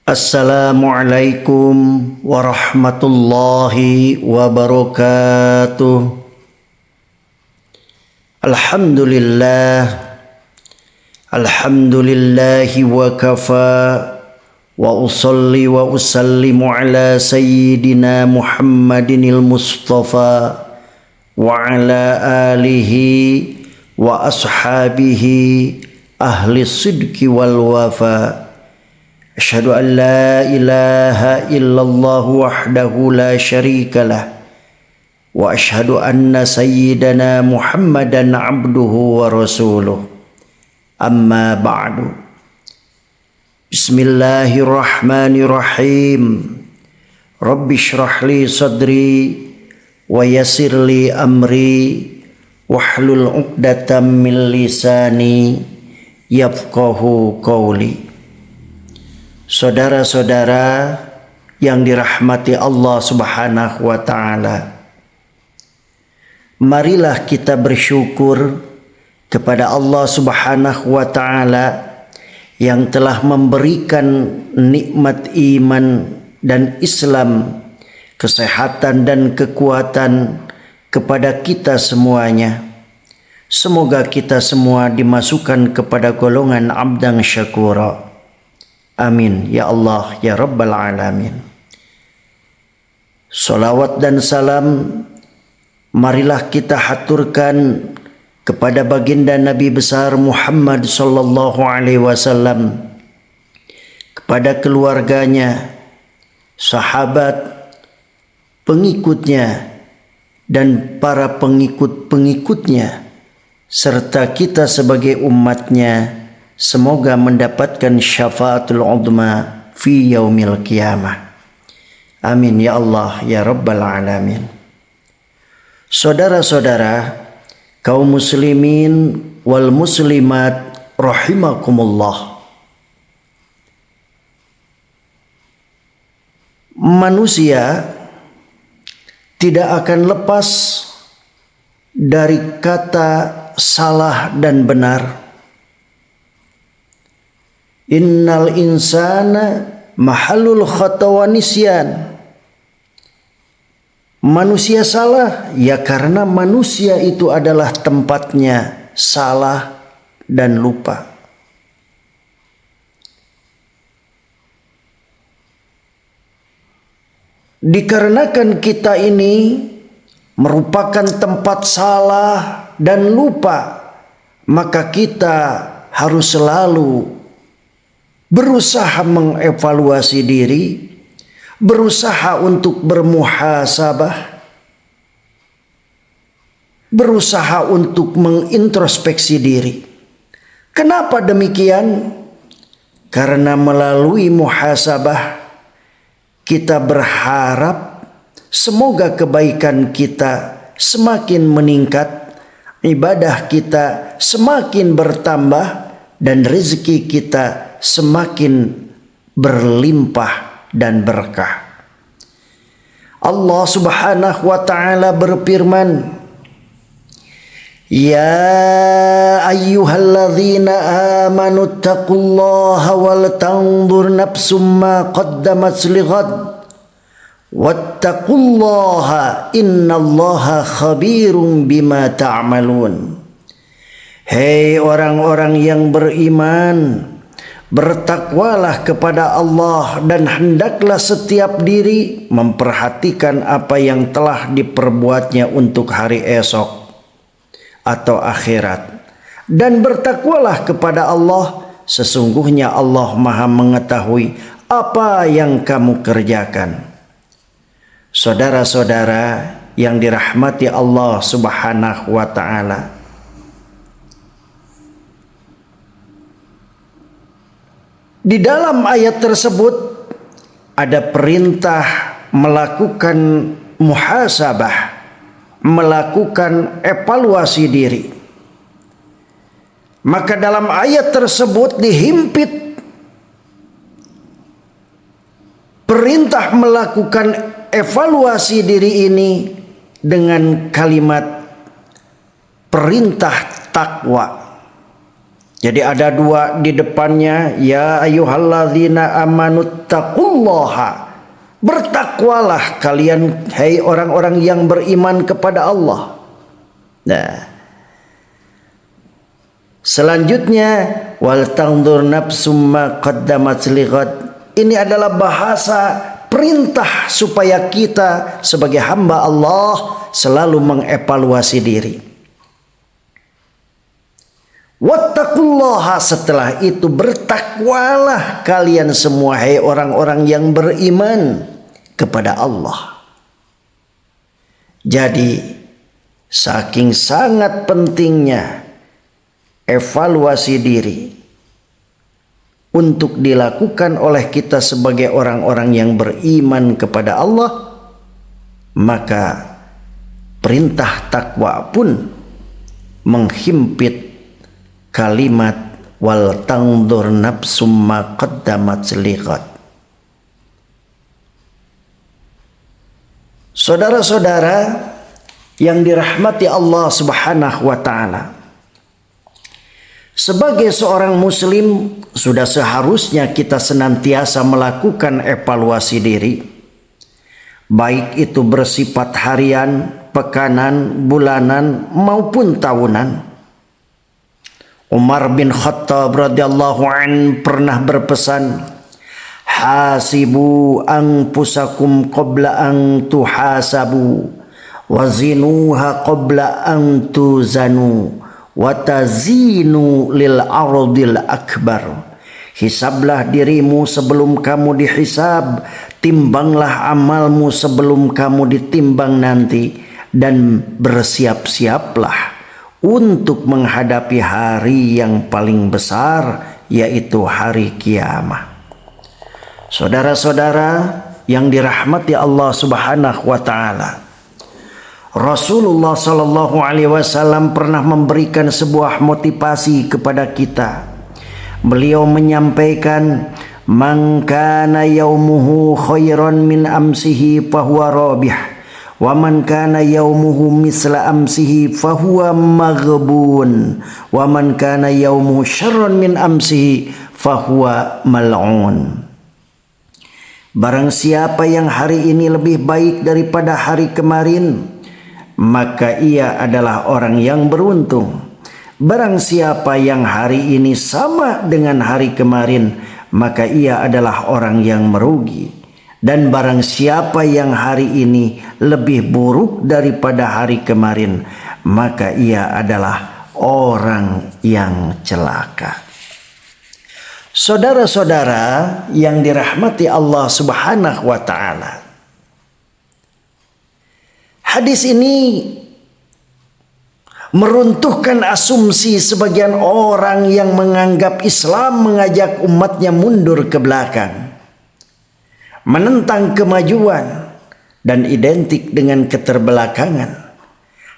Assalamualaikum warahmatullahi wabarakatuh. Alhamdulillahi wa kafa wa usalli wa usallimu ala sayyidina Muhammadinil Mustafa wa ala alihi wa ashabihi ahli sidqi wal wafa. Asyhadu an la ilaha illallah wahdahu la syarikalah wa asyhadu anna sayyidana Muhammadan abduhu wa rasuluh. Amma ba'du. Bismillahirrahmanirrahim. Rabbi shrah li sadri wa yassir li amri wahlul 'uqdatam min lisani yafqahu qawli. Saudara-saudara yang dirahmati Allah Subhanahu wa taala, marilah kita bersyukur kepada Allah Subhanahu wa taala yang telah memberikan nikmat iman dan Islam, kesehatan dan kekuatan kepada kita semuanya. Semoga kita semua dimasukkan kepada golongan abdan syakura. Amin ya Allah ya Rabbal Alamin. Salawat dan salam marilah kita haturkan kepada baginda Nabi besar Muhammad sallallahu alaihi wasallam, kepada keluarganya, sahabat, pengikutnya dan para pengikut-pengikutnya serta kita sebagai umatnya. Semoga mendapatkan syafaatul uzma fi yaumil qiyamah. Amin ya Allah ya Rabbal Alamin. Saudara-saudara, kaum muslimin wal muslimat rahimakumullah. Manusia tidak akan lepas dari kata salah dan benar. Innal insana mahallul khata wa nisyan. Manusia salah ya karena manusia itu adalah tempatnya salah dan lupa. Dikarenakan kita ini merupakan tempat salah dan lupa, maka kita harus selalu berusaha mengevaluasi diri, berusaha untuk bermuhasabah, berusaha untuk mengintrospeksi diri. Kenapa demikian? Karena melalui muhasabah kita berharap semoga kebaikan kita semakin meningkat, ibadah kita semakin bertambah, dan rezeki kita semakin berlimpah dan berkah. Allah Subhanahu wa taala berfirman, ya ayyuhalladzina amanu taqullaha wal tanzur nafsum ma qaddamat lighad wattaqullaha innallaha khabirum bima ta'malun. Hei orang-orang yang beriman, bertakwalah kepada Allah dan hendaklah setiap diri memperhatikan apa yang telah diperbuatnya untuk hari esok atau akhirat. Dan bertakwalah kepada Allah, sesungguhnya Allah Maha mengetahui apa yang kamu kerjakan. Saudara-saudara yang dirahmati Allah Subhanahu wa taala, di dalam ayat tersebut ada perintah melakukan muhasabah, melakukan evaluasi diri. Maka dalam ayat tersebut dihimpit perintah melakukan evaluasi diri ini dengan kalimat perintah takwa. Jadi ada dua di depannya, ya ayyuhalladzina amanuttaqullaha. Bertakwalah kalian hai orang-orang yang beriman kepada Allah. Nah, selanjutnya wal tanzur nafsum ma qaddamat lighad. Ini adalah bahasa perintah supaya kita sebagai hamba Allah selalu mengevaluasi diri. Wattaqullaha, setelah itu bertakwalah kalian semua hai orang-orang yang beriman kepada Allah. Jadi saking sangat pentingnya evaluasi diri untuk dilakukan oleh kita sebagai orang-orang yang beriman kepada Allah, maka perintah takwa pun menghimpit kalimat wal tanzur nafsum ma qaddamat lighad. Saudara-saudara yang dirahmati Allah Subhanahu wa taala, sebagai seorang muslim sudah seharusnya kita senantiasa melakukan evaluasi diri, baik itu bersifat harian, pekanan, bulanan maupun tahunan. Umar bin Khattab radhiyallahu an pernah berpesan, hasibu anfusakum qabla an tuhasabu wazinuha qabla an tuzanu watazinu lil ardil akbar. Hisablah dirimu sebelum kamu dihisab, timbanglah amalmu sebelum kamu ditimbang nanti, dan bersiap-siaplah untuk menghadapi hari yang paling besar, yaitu hari kiamat. Saudara-saudara yang dirahmati Allah Subhanahu wa taala, Rasulullah sallallahu alaihi wasallam pernah memberikan sebuah motivasi kepada kita. Beliau menyampaikan, "Man kana yaumuhu khairan min amsihi fahuwa rabih, wa man kana yaumuhu misla amsihi fahuwa maghbun, wa man kana yaumuhu syarran min amsihi fahuwa mal'un." Barang siapa yang hari ini lebih baik daripada hari kemarin, maka ia adalah orang yang beruntung. Barang siapa yang hari ini sama dengan hari kemarin, maka ia adalah orang yang merugi. Dan barang siapa yang hari ini lebih buruk daripada hari kemarin, maka ia adalah orang yang celaka. Saudara-saudara yang dirahmati Allah Subhanahu wa taala, hadis ini meruntuhkan asumsi sebagian orang yang menganggap Islam mengajak umatnya mundur ke belakang, menentang kemajuan, dan identik dengan keterbelakangan.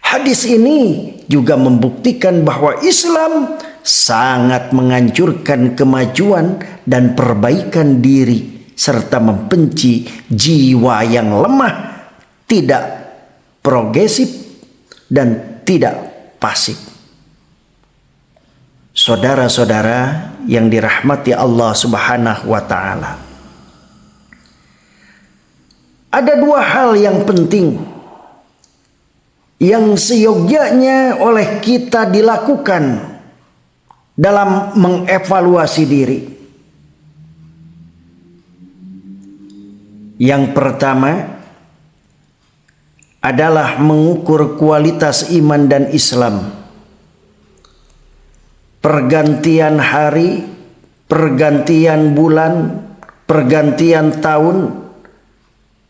Hadis ini juga membuktikan bahwa Islam sangat menganjurkan kemajuan dan perbaikan diri, serta membenci jiwa yang lemah, tidak progresif, dan tidak pasif. Saudara-saudara yang dirahmati Allah Subhanahu wa taala, ada dua hal yang penting yang seyogyanya oleh kita dilakukan dalam mengevaluasi diri. Yang pertama adalah mengukur kualitas iman dan Islam. Pergantian hari, pergantian bulan, pergantian tahun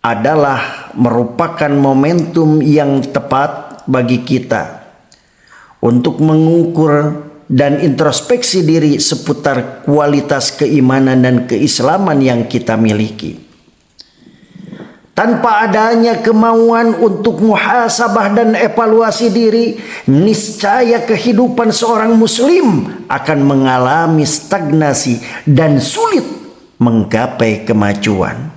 adalah merupakan momentum yang tepat bagi kita untuk mengukur dan introspeksi diri seputar kualitas keimanan dan keislaman yang kita miliki. Tanpa adanya kemauan untuk muhasabah dan evaluasi diri, niscaya kehidupan seorang muslim akan mengalami stagnasi dan sulit menggapai kemajuan.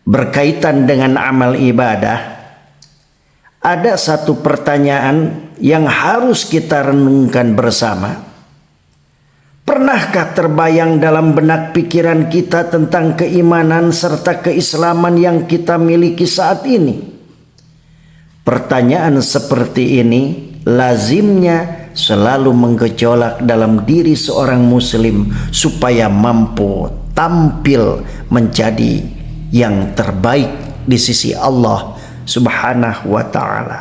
Berkaitan dengan amal ibadah, ada satu pertanyaan yang harus kita renungkan bersama. Pernahkah terbayang dalam benak pikiran kita tentang keimanan serta keislaman yang kita miliki saat ini? Pertanyaan seperti ini lazimnya selalu menggejolak dalam diri seorang muslim supaya mampu tampil menjadi yang terbaik di sisi Allah Subhanahu wa ta'ala.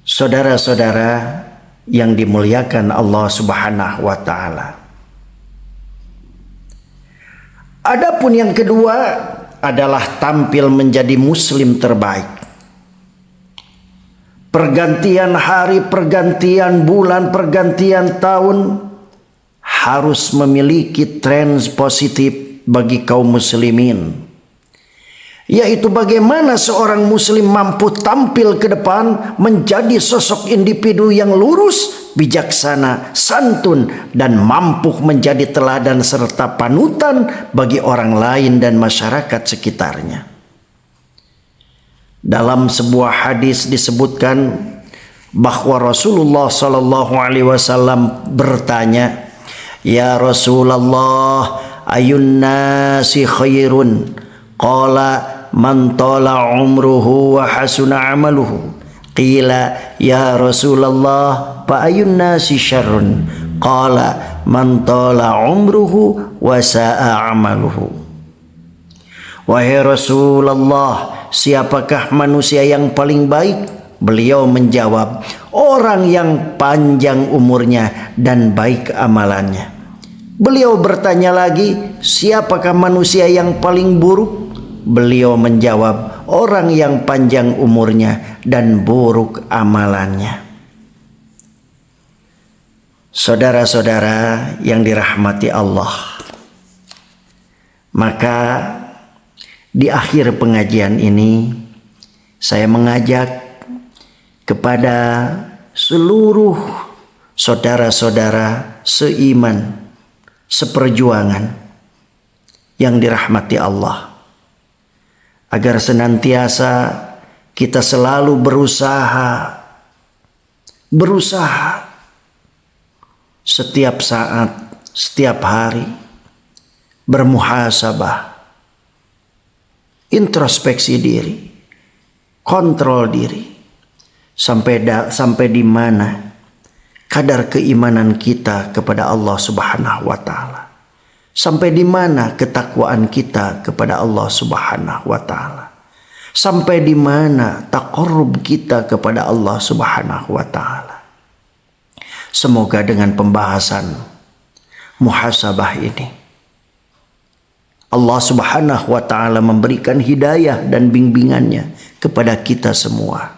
Saudara-saudara yang dimuliakan Allah Subhanahu wa ta'ala. Adapun yang kedua adalah tampil menjadi muslim terbaik. Pergantian hari, pergantian bulan, pergantian tahun harus memiliki tren positif bagi kaum muslimin, yaitu bagaimana seorang muslim mampu tampil ke depan menjadi sosok individu yang lurus, bijaksana, santun, dan mampu menjadi teladan serta panutan bagi orang lain dan masyarakat sekitarnya. Dalam sebuah hadis disebutkan bahwa Rasulullah Shallallahu Alaihi Wasallam bertanya, "Ya Rasulullah, ayun nasi khairun?" Qala man tala umruhu wa hasuna amaluhu. Qila ya Rasulullah fa ayun nasi syarrun? Qala man tala umruhu wa sa'a amaluhu. Wahai Rasulullah, siapakah manusia yang paling baik? Beliau menjawab, orang yang panjang umurnya dan baik amalannya. Beliau bertanya lagi, siapakah manusia yang paling buruk? Beliau menjawab, orang yang panjang umurnya dan buruk amalannya. Saudara-saudara yang dirahmati Allah, maka di akhir pengajian ini saya mengajak kepada seluruh saudara-saudara seiman, seperjuangan yang dirahmati Allah, agar senantiasa kita selalu berusaha setiap saat, setiap hari, bermuhasabah, introspeksi diri, kontrol diri, sampai di mana kadar keimanan kita kepada Allah Subhanahu wa ta'ala, sampai di mana ketakwaan kita kepada Allah Subhanahu wa ta'ala, sampai di mana taqarrub kita kepada Allah Subhanahu wa ta'ala. Semoga dengan pembahasan muhasabah ini Allah Subhanahu wa ta'ala memberikan hidayah dan bimbingannya kepada kita semua,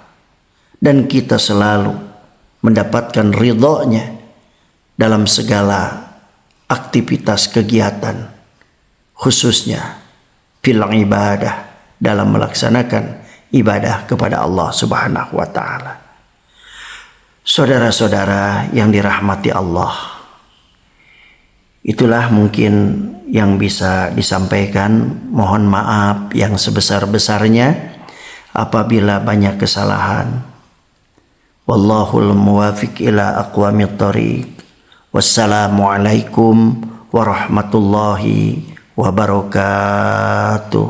dan kita selalu mendapatkan ridhonya dalam segala aktivitas kegiatan, khususnya fil ibadah, dalam melaksanakan ibadah kepada Allah Subhanahu wa ta'ala. Saudara-saudara yang dirahmati Allah, itulah mungkin yang bisa disampaikan. Mohon maaf yang sebesar-besarnya apabila banyak kesalahan. Wallahul muwafiq ila aqwamit thoriq. Wassalamualaikum warahmatullahi wabarakatuh.